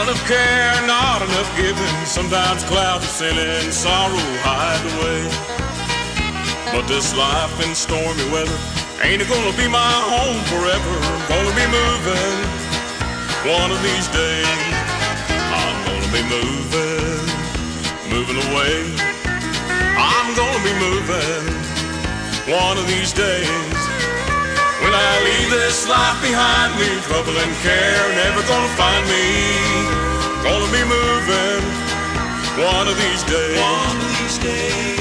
Not enough care, not enough giving. Sometimes clouds of sin and sorrow hide away. But this life in stormy weather ain't it gonna be my home forever. I'm gonna be moving one of these days. I'm gonna be moving away. I'm gonna be moving one of these days. When I leave this life behind me, trouble and care never gonna find me. Gonna be moving one of these days. One of these days.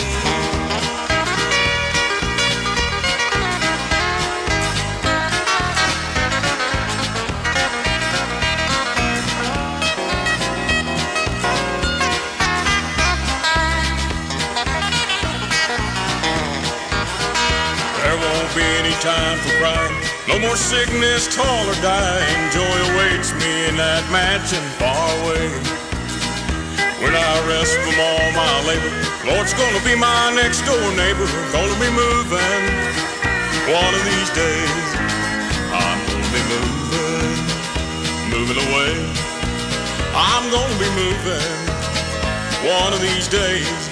There won't be any time for crying, no more sickness, toil or dying. Joy awaits me in that mansion far away. When I rest from all my labor, Lord's gonna be my next door neighbor. Gonna be moving one of these days. I'm gonna be moving away. I'm gonna be moving one of these days.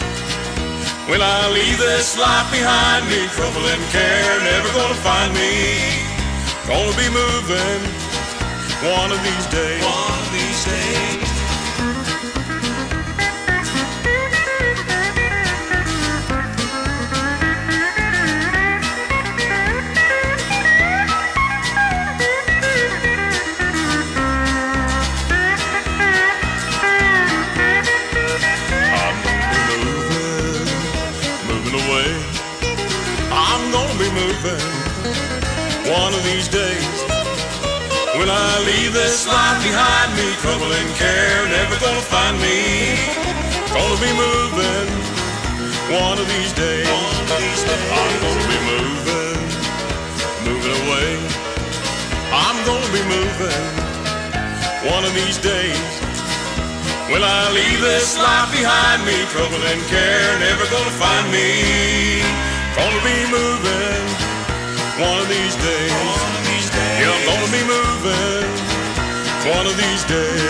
When I leave this life behind me, trouble and care never gonna find me. Gonna be moving one of these days. One of these days. I'm gonna be moving one of these days. When I leave this life behind me, trouble and care never gonna find me. Gonna be moving one of these days. I'm gonna be moving away. I'm gonna be moving one of these days. When I leave this life behind me, trouble and care never gonna find me. Gonna be moving one of these days. Yeah, I'm gonna be moving one of these days.